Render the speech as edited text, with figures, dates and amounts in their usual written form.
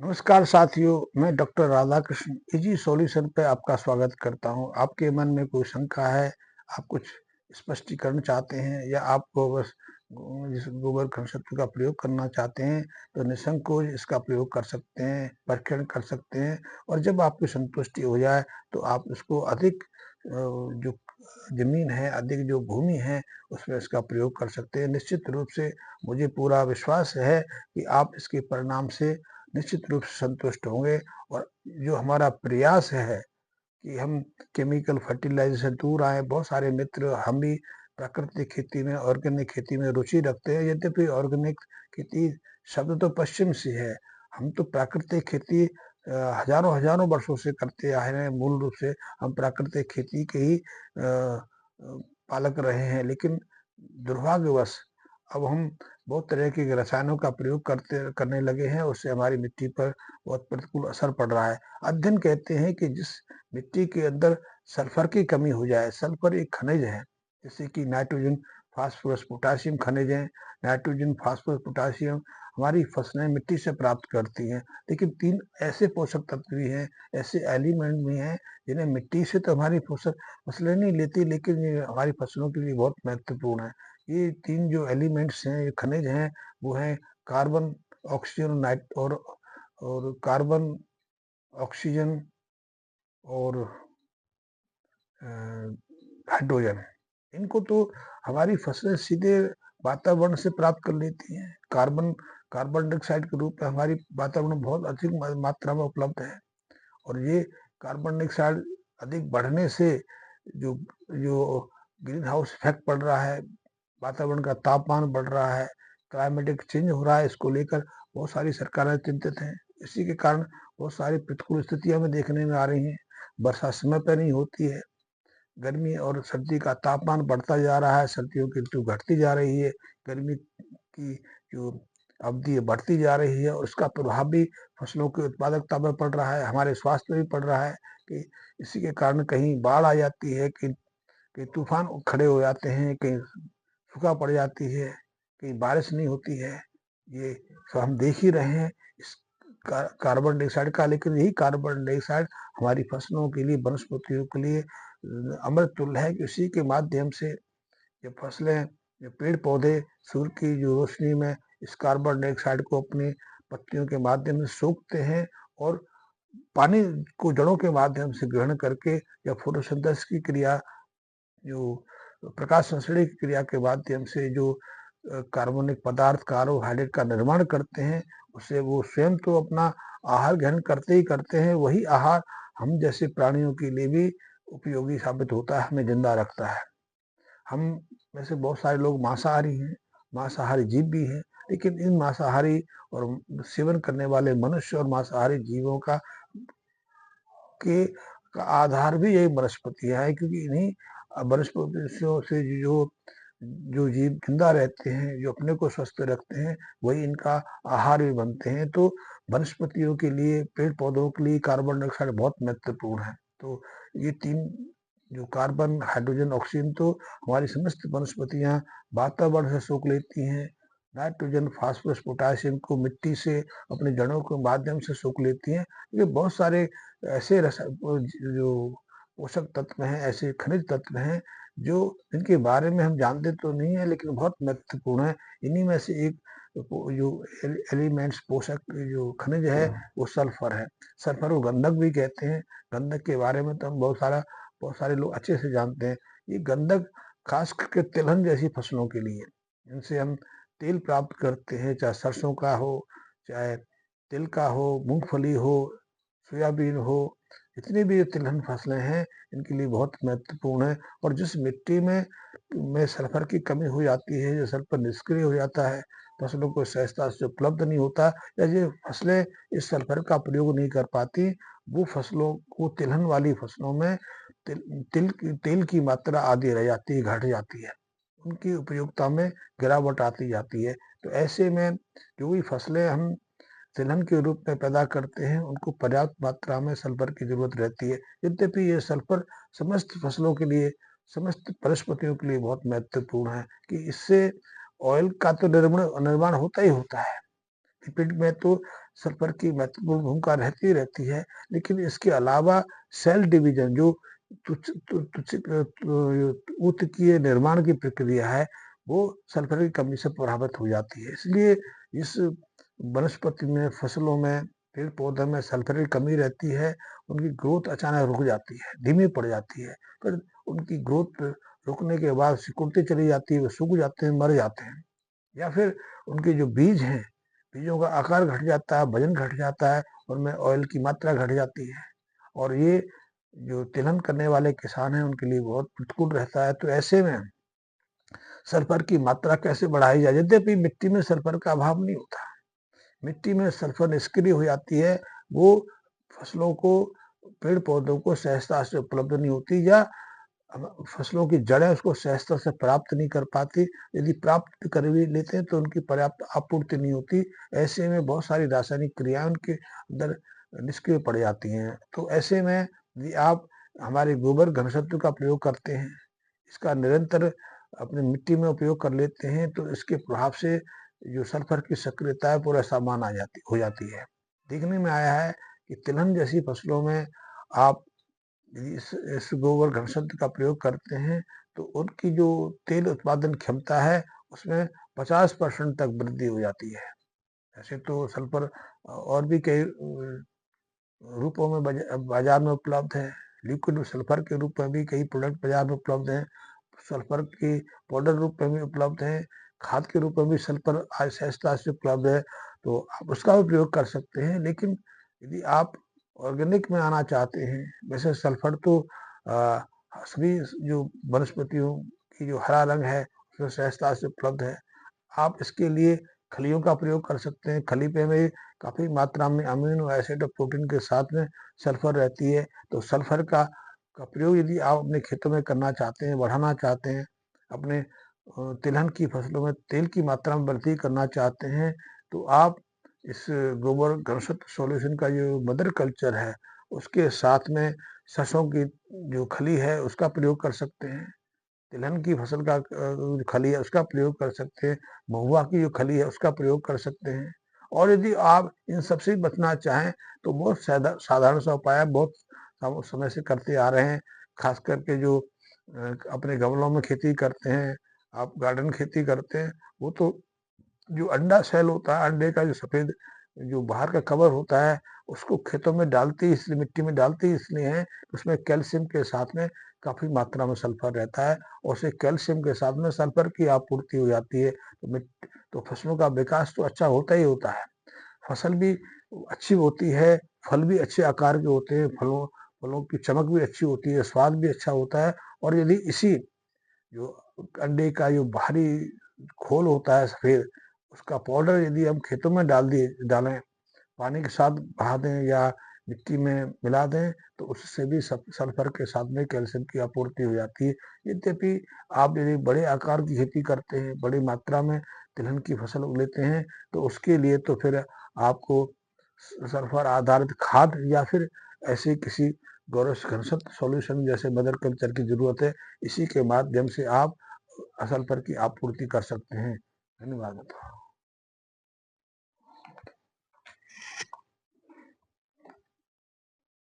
नमस्कार साथियों, मैं डॉक्टर राधाकृष्ण इजी सॉल्यूशन पे आपका स्वागत करता हूं। आपके मन में कोई शंका है, आप कुछ स्पष्टीकरण चाहते हैं या आपको बस जिस गोबर गणपति का प्रयोग करना चाहते हैं तो निसंकोच इसका प्रयोग कर सकते हैं, परीक्षण कर सकते हैं और जब आपकी संतुष्टि हो जाए तो आप इसको अधिक जो जमीन है, अधिक जो भूमि है उसमें इसका प्रयोग कर सकते हैं। निश्चित रूप से मुझे पूरा विश्वास है कि आप इसके परिणाम से निश्चित रूप से संतुष्ट होंगे और जो हमारा प्रयास है कि हम केमिकल फर्टिलाइजर से दूर आए। बहुत सारे मित्र हम भी प्राकृतिक खेती में, ऑर्गेनिक खेती में रुचि रखते हैं। यद्यपि ऑर्गेनिक खेती शब्द तो पश्चिम से है, हम तो प्राकृतिक खेती हजारों हजारों वर्षों से करते आए हैं। मूल रूप से हम प्राकृतिक खेती के ही पालक रहे हैं, लेकिन दुर्भाग्यवश अब हम बहुत तरह के रसायनों का प्रयोग करने लगे हैं। उससे हमारी मिट्टी पर बहुत प्रतिकूल असर पड़ रहा है। अध्ययन कहते हैं कि जिस मिट्टी के अंदर सल्फर की कमी हो जाए, सल्फर एक खनिज है, जैसे कि नाइट्रोजन, फास्फोरस, पोटाशियम खनिज है। नाइट्रोजन, फास्फोरस, पोटाशियम हमारी फसलें मिट्टी से प्राप्त करती हैं, लेकिन 3 ऐसे पोषक तत्व भी हैं, ऐसे एलिमेंट भी हैं जिन्हें मिट्टी से तो हमारी फसलें नहीं लेती, लेकिन ये हमारी फसलों के लिए बहुत महत्वपूर्ण है। ये 3 जो एलिमेंट्स हैं, ये खनिज हैं, वो हैं कार्बन, ऑक्सीजन, और कार्बन, ऑक्सीजन और हाइड्रोजन। इनको तो हमारी फसलें सीधे वातावरण से प्राप्त कर लेती हैं। कार्बन डाइऑक्साइड के रूप में हमारी वातावरण में बहुत अधिक मात्रा में उपलब्ध है और ये कार्बन डाइऑक्साइड अधिक बढ़ने से जो जो ग्रीन हाउस इफेक्ट पड़ रहा है, वातावरण का तापमान बढ़ रहा है, क्लाइमेटिक चेंज हो रहा है, इसको लेकर बहुत सारी सरकारें चिंतित हैं। इसी के कारण बहुत सारी प्रतिकूल स्थितियां हमें देखने में आ रही हैं। वर्षा समय पर नहीं होती है, गर्मी और सर्दी का तापमान बढ़ता जा रहा है, सर्दियों की ऋतु घटती जा रही है, गर्मी की जो अवधि बढ़ती जा रही है और उसका प्रभाव भी फसलों की उत्पादकता पर पड़ रहा है, हमारे स्वास्थ्य पर भी पड़ रहा है कि इसी के कारण कहीं बाढ़ आ जाती है, कि तूफान खड़े हो जाते हैं, कहीं सूखा पड़ जाती है, कहीं बारिश नहीं होती है। ये सब हम देख ही रहे हैं इस कार्बन डाइऑक्साइड का। लेकिन यही कार्बन डाइऑक्साइड हमारी फसलों के लिए, वनस्पतियों के लिए अमृत तुल्य है कि उसी के माध्यम से ये फसलें, ये पेड़ पौधे सूर्य की जो रोशनी में इस कार्बन डाइऑक्साइड को अपनी पत्तियों के माध्यम से सोखते हैं और पानी को जड़ों के माध्यम से ग्रहण करके या फोटोसिंथेसिस की क्रिया, जो प्रकाश संश्लेषण की क्रिया के माध्यम से जो कार्बनिक पदार्थ, कार्बोहाइड्रेट का निर्माण करते हैं, उससे वो स्वयं तो अपना आहार ग्रहण करते ही करते हैं, वही आहार हम जैसे प्राणियों के लिए भी उपयोगी साबित होता है, हमें जिंदा रखता है। हम में से बहुत सारे लोग मांसाहारी हैं, मांसाहारी जीव भी हैं, लेकिन इन मांसाहारी और सेवन करने वाले मनुष्य और मांसाहारी जीवों के का आधार भी यही वनस्पतियां हैं, क्योंकि इन्हीं वनस्पतियों से जो जो जीव जिंदा रहते हैं, जो अपने को स्वस्थ रखते हैं, वही इनका आहार भी बनते हैं। तो वनस्पतियों के लिए, पेड़ पौधों के लिए कार्बन डाइऑक्साइड बहुत महत्वपूर्ण है। तो ये 3 जो कार्बन, हाइड्रोजन, ऑक्सीजन तो हमारी समस्त वनस्पतियां वातावरण से सोख लेती हैं। नाइट्रोजन, फास्फोरस, पोटाशियम को मिट्टी से अपने जड़ों के माध्यम से सोख लेती हैं। ये बहुत सारे ऐसे जो पोषक तत्व हैं, ऐसे खनिज तत्व हैं जो इनके बारे में हम जानते तो नहीं है, लेकिन बहुत महत्वपूर्ण है। इन्हीं में से एक जो एलिमेंट्स, पोषक जो खनिज है, वो सल्फर है। सल्फर को गंधक भी कहते हैं। गंधक के बारे में तो हम बहुत सारे लोग अच्छे से जानते हैं। ये गंधक खास करके तिलहन जैसी फसलों के लिए, इनसे हम तेल प्राप्त करते हैं, चाहे सरसों का हो, चाहे तिल का हो, मूंगफली हो, सोयाबीन हो। जितनी भी ये तिलहन फसलें हैं, इनके लिए बहुत महत्वपूर्ण है। और जिस मिट्टी में सल्फर की कमी हो जाती है, जो सल्फर निष्क्रिय हो जाता है, फसलों को सहजता से उपलब्ध नहीं होता, या जो फसलें इस सल्फर का प्रयोग नहीं कर पाती, वो फसलों को, तिलहन वाली फसलों में तेल की मात्रा आधी रह जाती है, घट जाती है, उनकी उपयोगिता में गिरावट आती जाती है। तो ऐसे में जो भी फसलें हम तिलहन के रूप में पैदा करते हैं, उनको पर्याप्त मात्रा में सल्फर की जरूरत रहती है। यद्यपि ये सल्फर समस्त फसलों के लिए, समस्त वनस्पतियों के लिए बहुत महत्वपूर्ण है कि इससे ऑयल का तो निर्माण होता ही होता है। लिपिड में तो सल्फर की महत्वपूर्ण भूमिका रहती है, लेकिन इसके अलावा सेल डिवीजन जो ऊतकीय निर्माण की प्रक्रिया है, वो सल्फर की कमी से प्रभावित हो जाती है। इसलिए इस वनस्पति में, फसलों में, पेड़ पौधों में सल्फर की कमी रहती है, उनकी ग्रोथ अचानक रुक जाती है, धीमी पड़ जाती है। फिर उनकी ग्रोथ रुकने के बाद सिकुड़ती चली जाती है, वो सूख जाते हैं, मर जाते हैं। या फिर उनके जो बीज हैं, बीजों का आकार घट जाता है, वजन घट जाता है, उनमें ऑयल की मात्रा घट जाती है, और ये जो तिलहन करने वाले किसान हैं उनके लिए बहुत प्रतिकूल रहता है। तो ऐसे में सल्फर की मात्रा कैसे बढ़ाई जाए? यद्यपि मिट्टी में सल्फर का अभाव नहीं होता, मिट्टी में सल्फर निष्क्रिय हो जाती है, वो फसलों को, पेड़ पौधों को सहजता से उपलब्ध नहीं होती, या फसलों की जड़ें उसको सहजता से प्राप्त नहीं कर पाती। यदि प्राप्त कर भी लेते हैं तो उनकी पर्याप्त आपूर्ति नहीं होती। ऐसे में बहुत सारी रासायनिक क्रियाएं उनके अंदर निष्क्रिय पड़ जाती हैं। तो ऐसे में यदि आप हमारे गोबर घनसत्व का प्रयोग करते हैं, इसका निरंतर अपनी मिट्टी में उपयोग कर लेते हैं, तो इसके प्रभाव से जो सल्फर की सक्रियता है पूरा सामान हो जाती है। देखने में आया है कि तिलहन जैसी फसलों में आप यदि इस गोबर घनसंत्र का प्रयोग करते हैं, तो उनकी जो तेल उत्पादन क्षमता है उसमें 50% तक वृद्धि हो जाती है। ऐसे तो सल्फर और भी कई रूपों में बाजार में उपलब्ध है। लिक्विड सल्फर के रूप में भी कई प्रोडक्ट बाजार में उपलब्ध हैं। सल्फर के पाउडर रूप में भी उपलब्ध हैं। खाद के रूप में भी सल्फर आज सहजता से उपलब्ध है, तो आप उसका भी प्रयोग कर सकते हैं। लेकिन यदि आप ऑर्गेनिक में आना चाहते हैं, वैसे सल्फर तो सभी जो वनस्पतियों की जो हरा रंग है उसमें सहजता से उपलब्ध है। आप इसके लिए खलियों का प्रयोग कर सकते हैं। खली पे में काफ़ी मात्रा में अमीनो एसिड और प्रोटीन के साथ में सल्फर रहती है। तो सल्फर का प्रयोग यदि आप अपने खेतों में करना चाहते हैं, बढ़ाना चाहते हैं, अपने तिलहन की फसलों में तेल की मात्रा में वृद्धि करना चाहते हैं, तो आप इस गोबर घनसत्व सॉल्यूशन का जो मदर कल्चर है, उसके साथ में सरसों की जो खली है उसका प्रयोग कर सकते हैं। तिलहन की फसल का खली है उसका प्रयोग कर सकते हैं, महुआ की जो खली है उसका प्रयोग कर सकते हैं। और यदि आप इन सबसे बचना चाहें तो बहुत साधारण सा उपाय है, बहुत समय से करते आ रहे हैं। खास करके जो अपने गमलों में खेती करते हैं, आप गार्डन खेती करते हैं, वो तो जो अंडा सेल होता है, अंडे का जो सफेद जो बाहर का कवर होता है, उसको खेतों में डालते ही इसलिए, मिट्टी में डालते ही इसलिए हैं, उसमें कैल्शियम के साथ में काफी मात्रा में सल्फर रहता है, और उसे कैल्शियम के साथ में सल्फर की आपूर्ति हो जाती है। तो फसलों का विकास तो अच्छा होता ही होता है, फसल भी अच्छी होती है, फल भी अच्छे आकार के होते हैं, फलों फलों की चमक भी अच्छी होती है, स्वाद भी अच्छा होता है। और यदि इसी जो अंडे का जो बाहरी खोल होता है सफेद, उसका पाउडर यदि हम खेतों में डालें, पानी के साथ बहा दें या मिट्टी में मिला दें, तो उससे भी सल्फर के साथ में कैल्शियम की आपूर्ति हो जाती है। यद्यपि आप यदि बड़े आकार की खेती करते हैं, बड़ी मात्रा में तिलहन की फसल लेते हैं, तो उसके लिए तो फिर आपको सल्फर आधारित खाद या फिर ऐसे किसी गौरव घनसत्व सॉल्यूशन जैसे मदर कल्चर की जरूरत है। इसी के माध्यम से आप सल्फर की आपूर्ति कर सकते हैं। धन्यवाद।